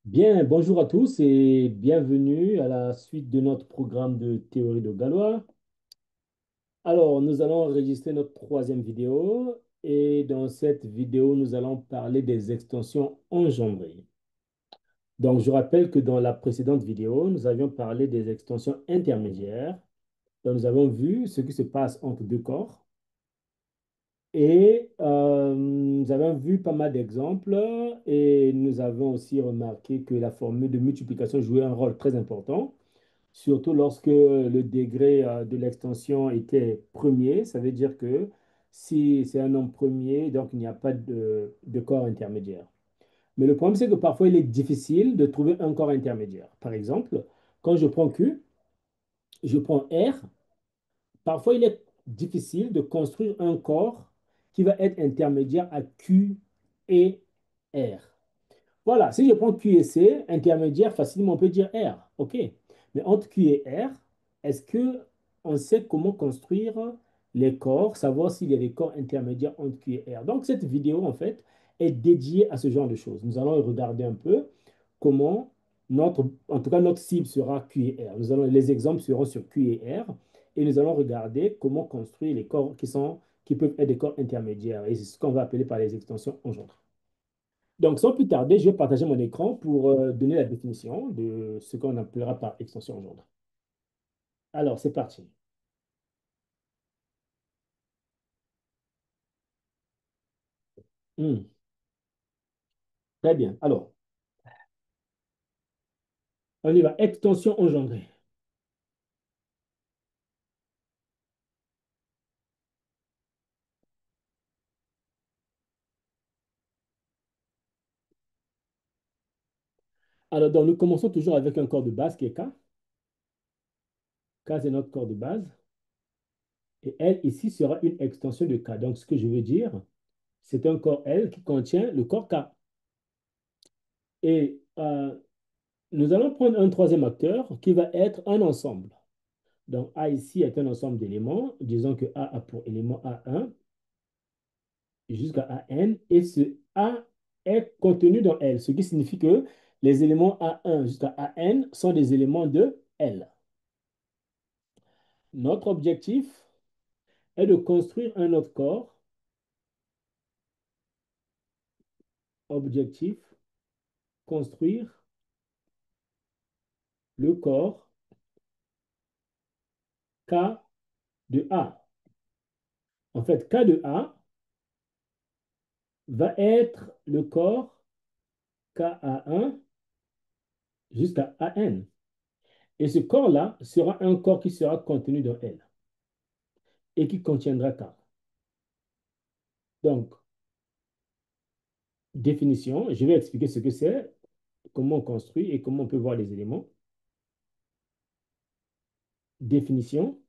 Bien, bonjour à tous et bienvenue à la suite de notre programme de théorie de Galois. Alors, nous allons enregistrer notre troisième vidéo et dans cette vidéo, nous allons parler des extensions engendrées. Donc, je rappelle que dans la précédente vidéo, nous avions parlé des extensions intermédiaires. Donc, nous avons vu ce qui se passe entre deux corps et nous avons vu pas mal d'exemples et nous avons aussi remarqué que la formule de multiplication jouait un rôle très important. Surtout lorsque le degré de l'extension était premier, ça veut dire que si c'est un nombre premier, donc il n'y a pas de corps intermédiaire. Mais le problème, c'est que parfois, il est difficile de trouver un corps intermédiaire. Par exemple, quand je prends Q, je prends R, parfois il est difficile de construire un corps qui va être intermédiaire à Q et R. Voilà, si je prends Q et C, intermédiaire, facilement on peut dire R. OK. Mais entre Q et R, est-ce que on sait comment construire les corps, savoir s'il y a des corps intermédiaires entre Q et R? Donc, cette vidéo, en fait, est dédiée à ce genre de choses. Nous allons regarder un peu comment en tout cas, notre cible sera Q et R. Les exemples seront sur Q et R et nous allons regarder comment construire les corps qui peuvent être des corps intermédiaires. Et c'est ce qu'on va appeler par les extensions engendrées. Donc, sans plus tarder, je vais partager mon écran pour donner la définition de ce qu'on appellera par extension engendrée. Alors, c'est parti. Hmm, très bien. Alors, on y va. Extension engendrée. Alors, donc, nous commençons toujours avec un corps de base qui est K. K, c'est notre corps de base. Et L, ici, sera une extension de K. Donc, ce que je veux dire, c'est un corps L qui contient le corps K. Et nous allons prendre un troisième acteur qui va être un ensemble. Donc, A ici est un ensemble d'éléments. Disons que A a pour élément A1 jusqu'à AN, et ce A est contenu dans L, ce qui signifie que les éléments A1 jusqu'à AN sont des éléments de L. Notre objectif est de construire un autre corps. Objectif, construire le corps K de A. En fait, K de A va être le corps KA1 jusqu'à AN. Et ce corps-là sera un corps qui sera contenu dans L et qui contiendra K. Donc, définition, je vais expliquer ce que c'est, comment on construit et comment on peut voir les éléments. Définition,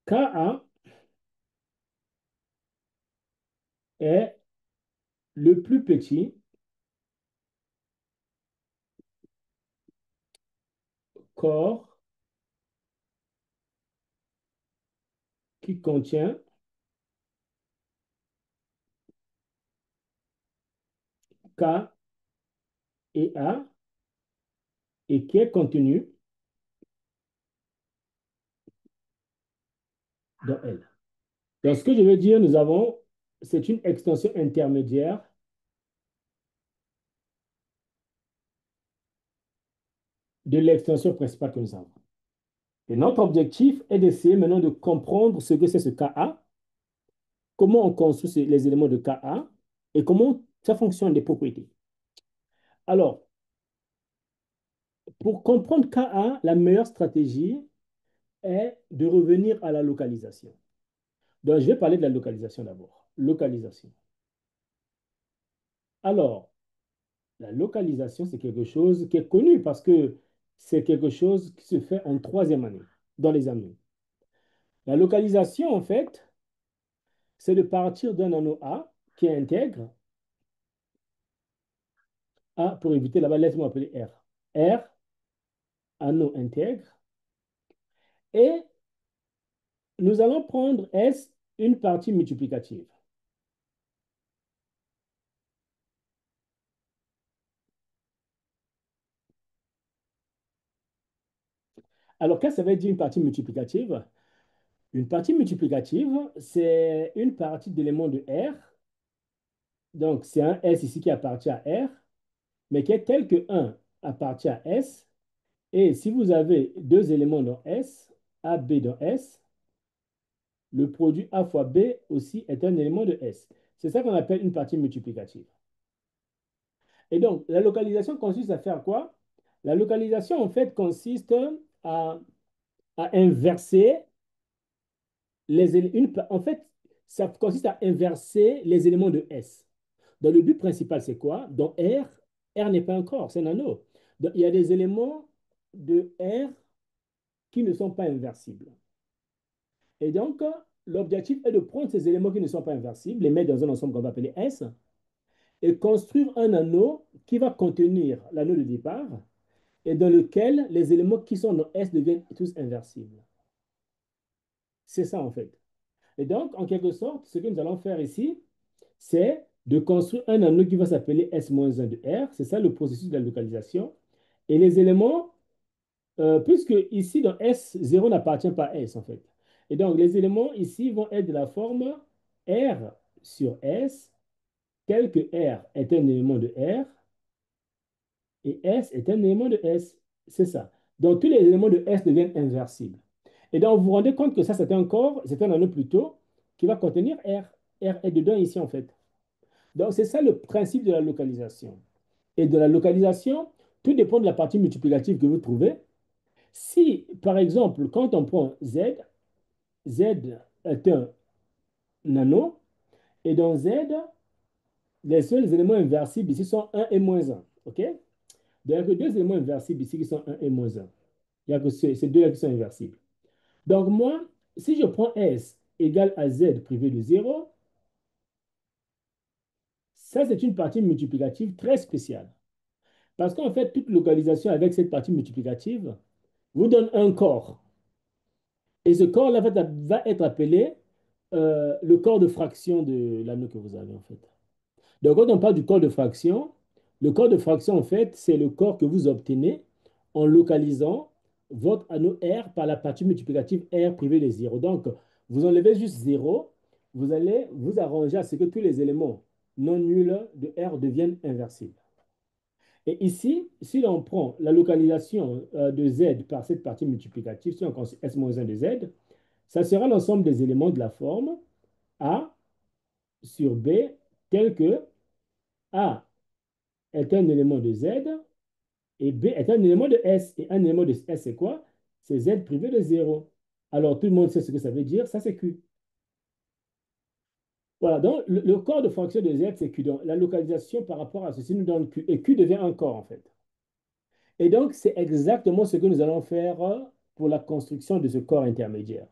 Ka est le plus petit corps qui contient K et A et qui est contenu dans L. Donc, ce que je veux dire, c'est une extension intermédiaire de l'extension principale que nous avons. Et notre objectif est d'essayer maintenant de comprendre ce que c'est ce Ka, comment on construit les éléments de Ka et comment ça fonctionne, les propriétés. Alors, pour comprendre Ka, la meilleure stratégie est de revenir à la localisation. Donc, je vais parler de la localisation d'abord. Localisation. Alors, la localisation, c'est quelque chose qui est connu parce que c'est quelque chose qui se fait en troisième année, dans les anneaux. La localisation, en fait, c'est de partir d'un anneau A qui est intègre. A, pour éviter là-bas, laisse-moi appeler R. R, anneau intègre. Et nous allons prendre S, une partie multiplicative. Alors, qu'est-ce que ça veut dire une partie multiplicative? Une partie multiplicative, c'est une partie d'éléments de R. Donc, c'est un S ici qui appartient à R, mais qui est tel que un appartient à S. Et si vous avez deux éléments dans S, A, B dans S, le produit A fois B aussi est un élément de S. C'est ça qu'on appelle une partie multiplicative. Et donc, la localisation consiste à faire quoi? La localisation, en fait, consiste à, à inverser en fait, ça consiste à inverser les éléments de S. Donc, le but principal, c'est quoi? Dans R, R n'est pas un corps, c'est un anneau. Donc, il y a des éléments de R qui ne sont pas inversibles. Et donc, l'objectif est de prendre ces éléments qui ne sont pas inversibles, les mettre dans un ensemble qu'on va appeler S, et construire un anneau qui va contenir l'anneau de départ et dans lequel les éléments qui sont dans S deviennent tous inversibles. C'est ça, en fait. Et donc, en quelque sorte, ce que nous allons faire ici, c'est de construire un anneau qui va s'appeler S-1 de R. C'est ça le processus de la localisation. Et les éléments, puisque ici, dans S, 0 n'appartient pas à S, en fait. Et donc, les éléments ici vont être de la forme R sur S, tel que R est un élément de R et S est un élément de S. C'est ça. Donc, tous les éléments de S deviennent inversibles. Et donc, vous vous rendez compte que ça, c'est un corps, c'est un anneau plutôt, qui va contenir R. R est dedans ici, en fait. Donc, c'est ça le principe de la localisation. Et de la localisation, tout dépend de la partie multiplicative que vous trouvez. Si, par exemple, quand on prend Z, Z est un anneau, et dans Z, les seuls éléments inversibles ici sont un et moins un. OK? Donc, il n'y a que deux éléments inversibles ici qui sont un et moins un. Il n'y a que ces deux-là qui sont inversibles. Donc, moi, si je prends S égale à Z privé de zéro, ça, c'est une partie multiplicative très spéciale. Parce qu'en fait, toute localisation avec cette partie multiplicative vous donne un corps. Et ce corps-là va être appelé le corps de fraction de l'anneau que vous avez, en fait. Donc, quand on parle du corps de fraction, le corps de fraction, en fait, c'est le corps que vous obtenez en localisant votre anneau R par la partie multiplicative R privée de 0. Donc, vous enlevez juste 0, vous allez vous arranger à ce que tous les éléments non nuls de R deviennent inversibles. Et ici, si l'on prend la localisation de Z par cette partie multiplicative, si on considère S-1 de Z, ça sera l'ensemble des éléments de la forme A sur B, tel que A est un élément de Z et B est un élément de S. Et un élément de S, c'est quoi? C'est Z privé de 0. Alors, tout le monde sait ce que ça veut dire, ça c'est Q. Voilà, donc le corps de fonction de Z, c'est Q. Donc, la localisation par rapport à ceci nous donne Q. Et Q devient un corps, en fait. Et donc, c'est exactement ce que nous allons faire pour la construction de ce corps intermédiaire.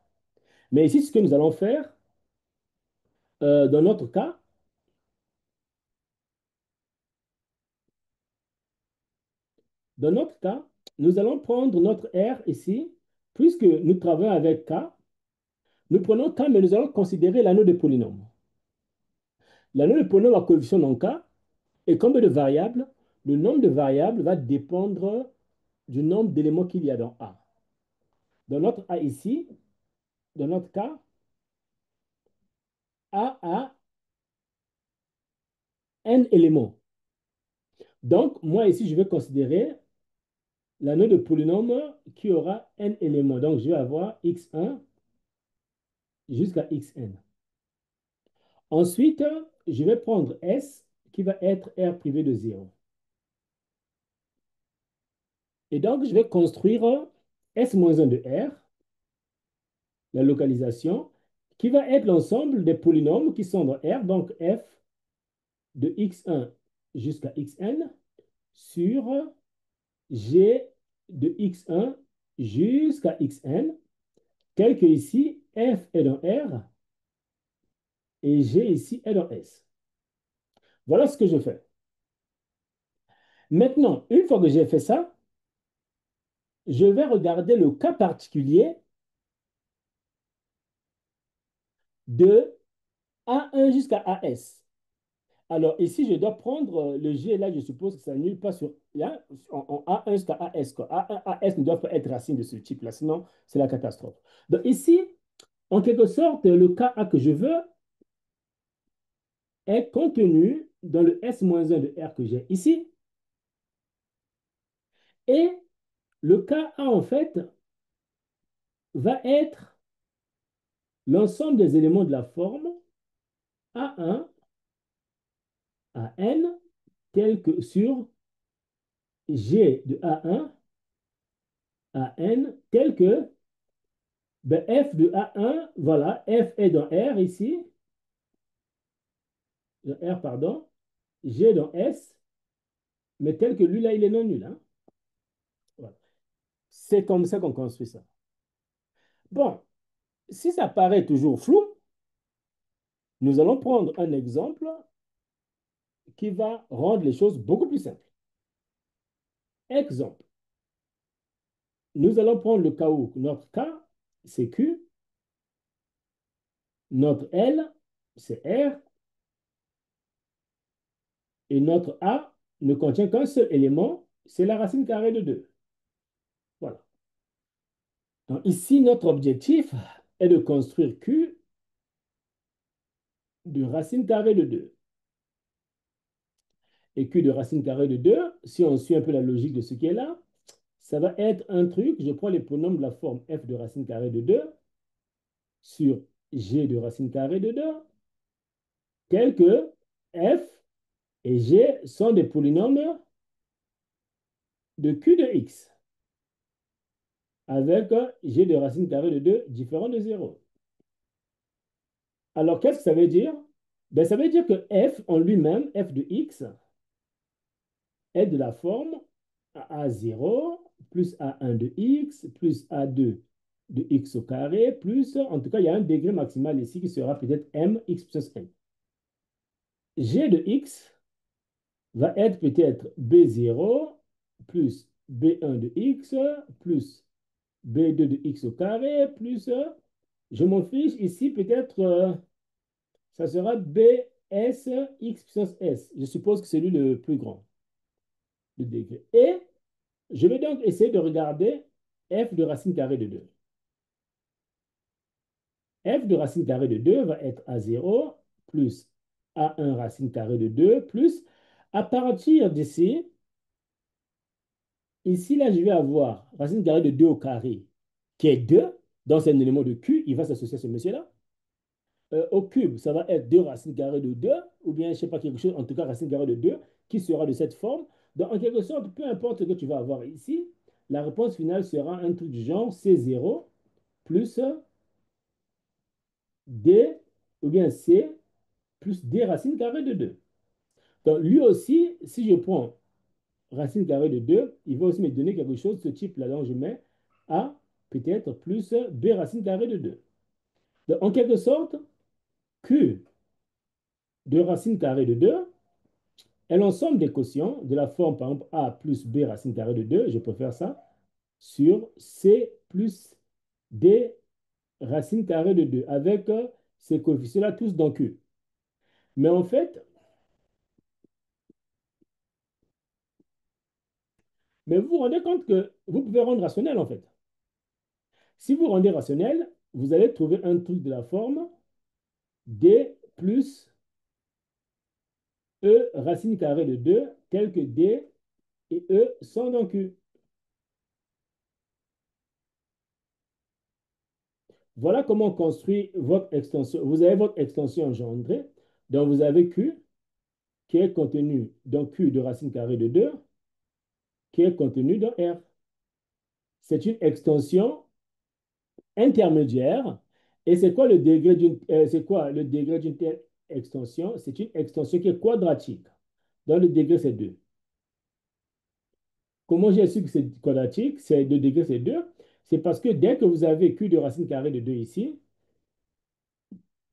Mais ici, ce que nous allons faire, dans notre cas, dans notre cas, nous allons prendre notre R ici, puisque nous travaillons avec K, nous prenons K, mais nous allons considérer l'anneau de polynôme. L'anneau de polynôme à coefficient dans K, et combien de variables? Le nombre de variables va dépendre du nombre d'éléments qu'il y a dans A. Dans notre A ici, dans notre cas, A a n éléments. Donc, moi ici, je vais considérer l'anneau de polynôme qui aura n éléments. Donc, je vais avoir x1 jusqu'à xn. Ensuite, je vais prendre S qui va être R privé de 0. Et donc, je vais construire S-1 de R, la localisation, qui va être l'ensemble des polynômes qui sont dans R, donc f de x1 jusqu'à xn sur g de x1 jusqu'à xn, tel que ici, f est dans R et g ici est dans S. Voilà ce que je fais. Maintenant, une fois que j'ai fait ça, je vais regarder le cas particulier de A1 jusqu'à AS. Alors ici, je dois prendre le G, là, je suppose que ça s'annule pas sur là, en A1 jusqu'à AS, quoi. A1, AS ne doivent pas être racines de ce type-là, sinon c'est la catastrophe. Donc ici, en quelque sorte, le cas A que je veux est contenu dans le S-1 de R que j'ai ici. Et le cas A, en fait, va être l'ensemble des éléments de la forme A1 à N, tel que sur G de A1 à N, tel que ben, F de A1, voilà, F est dans R ici, dans R, pardon, G dans S, mais tel que lui, là, il est non nul. Hein. Voilà. C'est comme ça qu'on construit ça. Bon, si ça paraît toujours flou, nous allons prendre un exemple qui va rendre les choses beaucoup plus simples. Exemple, nous allons prendre le cas où notre K, c'est Q, notre L, c'est R, et notre A ne contient qu'un seul élément, c'est la racine carrée de 2. Voilà. Donc ici, notre objectif est de construire Q de racine carrée de 2. Et Q de racine carrée de 2, si on suit un peu la logique de ce qui est là, ça va être un truc, je prends les pronoms de la forme f de racine carrée de 2 sur g de racine carrée de 2, tel que f et g sont des polynômes de q de x, avec g de racine carrée de 2 différent de 0. Alors, qu'est-ce que ça veut dire? Ben, ça veut dire que f en lui-même, f de x, est de la forme A0 plus A1 de x plus A2 de x au carré plus, en tout cas, il y a un degré maximal ici qui sera peut-être mx plus n. G de x va être peut-être B0 plus B1 de x plus B2 de x au carré plus, je m'en fiche, ici peut-être, ça sera BS x puissance s. Je suppose que c'est lui le plus grand, le degré. Et je vais donc essayer de regarder f de racine carrée de 2. F de racine carrée de 2 va être A0 plus A1 racine carrée de 2 plus, à partir d'ici, ici, là, je vais avoir racine carrée de 2 au carré, qui est 2. Donc, c'est un élément de Q. Il va s'associer à ce monsieur-là. Au cube, ça va être 2 racines carrées de 2, ou bien, je ne sais pas, quelque chose, en tout cas, racine carrée de 2, qui sera de cette forme. Donc, en quelque sorte, peu importe ce que tu vas avoir ici, la réponse finale sera un truc du genre C0 plus D, ou bien C plus D racine carrée de 2. Donc, lui aussi, si je prends racine carrée de 2, il va aussi me donner quelque chose de ce type-là. Donc, je mets A peut-être plus B racine carrée de 2. Donc, en quelque sorte, Q de racine carrée de 2 est l'ensemble des quotients de la forme, par exemple, A plus B racine carrée de 2, je peux faire ça, sur C plus D racine carrée de 2, avec ces coefficients-là tous dans Q. Mais en fait, mais vous vous rendez compte que vous pouvez rendre rationnel, en fait. Si vous rendez rationnel, vous allez trouver un truc de la forme D plus E racine carrée de 2, tel que D et E sont dans Q. Voilà comment on construit votre extension. Vous avez votre extension engendrée, donc vous avez Q qui est contenu dans Q de racine carrée de 2, qui est contenu dans R. C'est une extension intermédiaire. Et c'est quoi le degré d'une telle extension? C'est une extension qui est quadratique. Donc le degré, c'est 2. Comment j'ai su que c'est quadratique? C'est 2 degrés, c'est 2. C'est parce que dès que vous avez Q de racine carrée de 2 ici,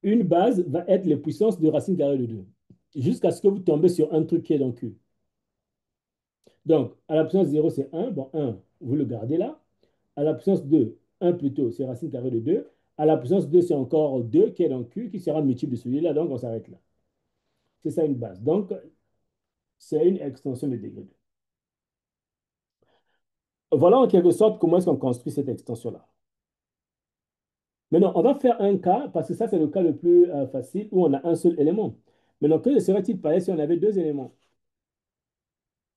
une base va être les puissances de racine carrée de 2. Jusqu'à ce que vous tombez sur un truc qui est dans Q. Donc, à la puissance 0, c'est 1. Bon, 1, vous le gardez là. À la puissance 2, 1 plutôt, c'est racine carrée de 2. À la puissance 2, c'est encore 2 qui est dans Q, qui sera multiple de celui-là. Donc, on s'arrête là. C'est ça une base. Donc, c'est une extension de degré 2. Voilà en quelque sorte comment est-ce qu'on construit cette extension-là. Maintenant, on va faire un cas, parce que ça, c'est le cas le plus facile où on a un seul élément. Maintenant, que serait-il pareil si on avait deux éléments?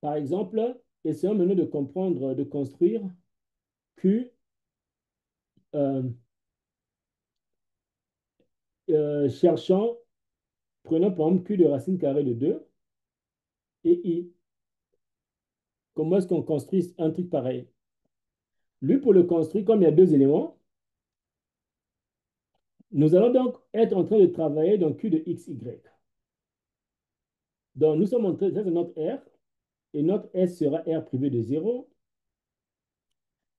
Par exemple, essayons maintenant de comprendre, de construire Q, euh, cherchant, prenons par exemple Q de racine carrée de 2 et I. Comment est-ce qu'on construit un truc pareil? Lui, pour le construire, comme il y a deux éléments, nous allons donc être en train de travailler dans Q de x, y. Donc, nous sommes en train, ça c'est notre R, et notre S sera R privé de 0.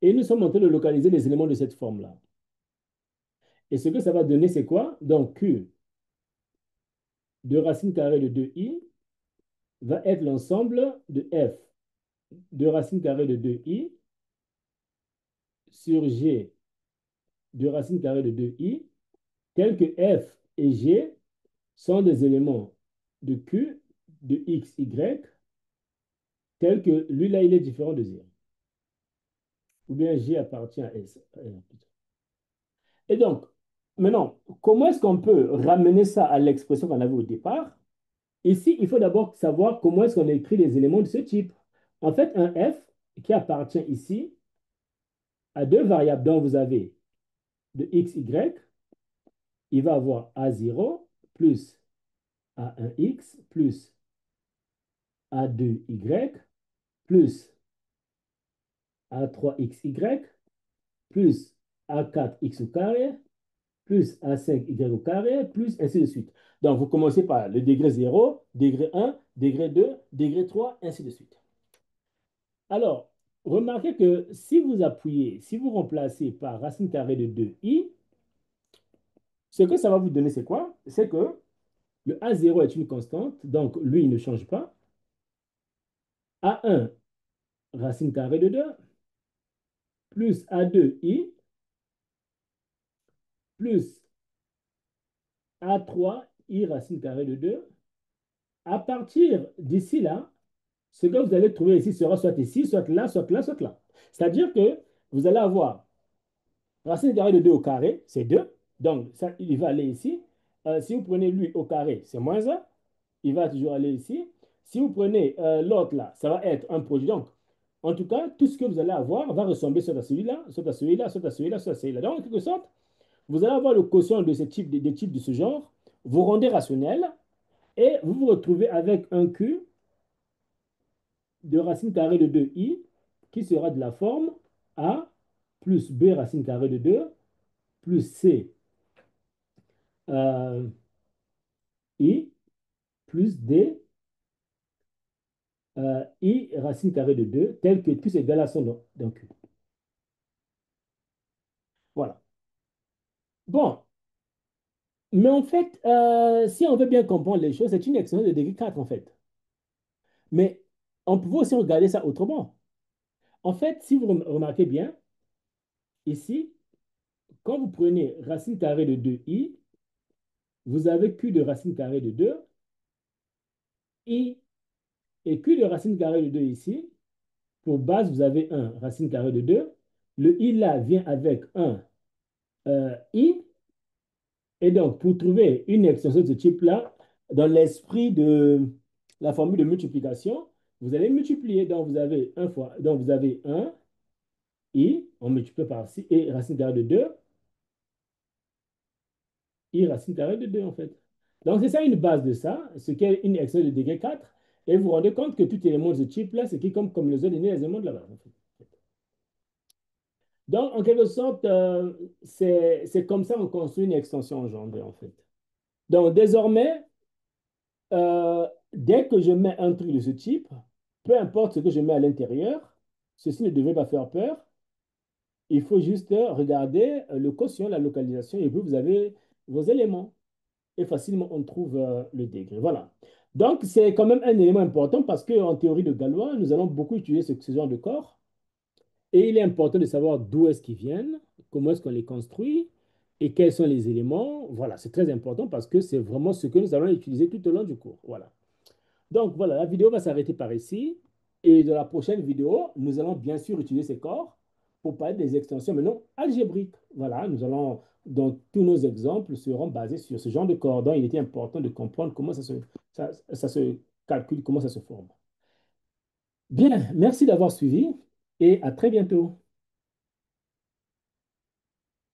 Et nous sommes en train de localiser les éléments de cette forme-là. Et ce que ça va donner, c'est quoi? Donc, Q de racine carrée de 2i va être l'ensemble de F de racine carrée de 2i sur G de racine carrée de 2i, tel que F et G sont des éléments de Q de x, y, tel que lui, là, il est différent de 0. Ou bien G appartient à S. Et donc, maintenant, comment est-ce qu'on peut ramener ça à l'expression qu'on avait au départ? Ici, il faut d'abord savoir comment est-ce qu'on écrit les éléments de ce type. En fait, un f qui appartient ici à deux variables dont vous avez de x, y, il va avoir a0 plus a1x plus a2y plus a3xy plus a4x au carré plus a5y au carré plus ainsi de suite. Donc, vous commencez par le degré 0, degré 1, degré 2, degré 3, ainsi de suite. Alors, remarquez que si vous appuyez, si vous remplacez par racine carrée de 2i, ce que ça va vous donner, c'est quoi? C'est que le A0 est une constante, donc lui, il ne change pas. A1, racine carrée de 2, plus A2i, plus A3i racine carrée de 2. À partir d'ici là, ce que vous allez trouver ici, soit là, soit là, soit là. C'est-à-dire que vous allez avoir racine carrée de 2 au carré, c'est 2. Donc, ça, il va aller ici. Si vous prenez lui au carré, c'est moins 1. Il va toujours aller ici. Si vous prenez l'autre là, ça va être un produit. Donc, en tout cas, tout ce que vous allez avoir va ressembler soit à celui-là, soit à celui-là, soit à celui-là, soit à celui-là. Donc, en quelque sorte, vous allez avoir le quotient de ce type, des types de ce genre. Vous rendez rationnel et vous vous retrouvez avec un Q de racine carrée de 2i qui sera de la forme A plus B racine carrée de 2 plus C euh, I plus D I racine carrée de 2 tel que plus égal à son nom. Donc, voilà. Bon, mais en fait, si on veut bien comprendre les choses, c'est une extension de degré 4 en fait. Mais on peut aussi regarder ça autrement. En fait, si vous remarquez bien, ici, quand vous prenez racine carrée de 2i, vous avez q de racine carrée de 2, i et q de racine carrée de 2 ici. Pour base, vous avez 1 racine carrée de 2. Le i là vient avec un i. Et donc, pour trouver une extension de ce type-là, dans l'esprit de la formule de multiplication, vous allez multiplier. Donc, vous avez 1 fois, donc vous avez 1 i, on multiplie par 6, et racine carrée de 2, i racine carrée de 2 en fait. Donc, c'est ça une base de ça, ce qui est une extension de degré 4. Et vous vous rendez compte que tout élément de ce type-là, c'est qui comme les autres les éléments de la base. En fait. Donc, en quelque sorte, c'est comme ça qu'on construit une extension engendrée, en fait. Donc, désormais, dès que je mets un truc de ce type, peu importe ce que je mets à l'intérieur, ceci ne devrait pas faire peur. Il faut juste regarder le quotient, la localisation, et puis vous avez vos éléments. Et facilement, on trouve le degré. Voilà. Donc, c'est quand même un élément important parce qu'en théorie de Galois, nous allons beaucoup utiliser ce genre de corps. Et il est important de savoir d'où est-ce qu'ils viennent, comment est-ce qu'on les construit, et quels sont les éléments. Voilà, c'est très important parce que c'est vraiment ce que nous allons utiliser tout au long du cours. Voilà. Donc voilà, la vidéo va s'arrêter par ici. Et dans la prochaine vidéo, nous allons bien sûr utiliser ces corps pour parler des extensions, mais non algébriques. Voilà, nous allons, donc tous nos exemples seront basés sur ce genre de corps. Donc il était important de comprendre comment ça se calcule, comment ça se forme. Bien, merci d'avoir suivi et à très bientôt.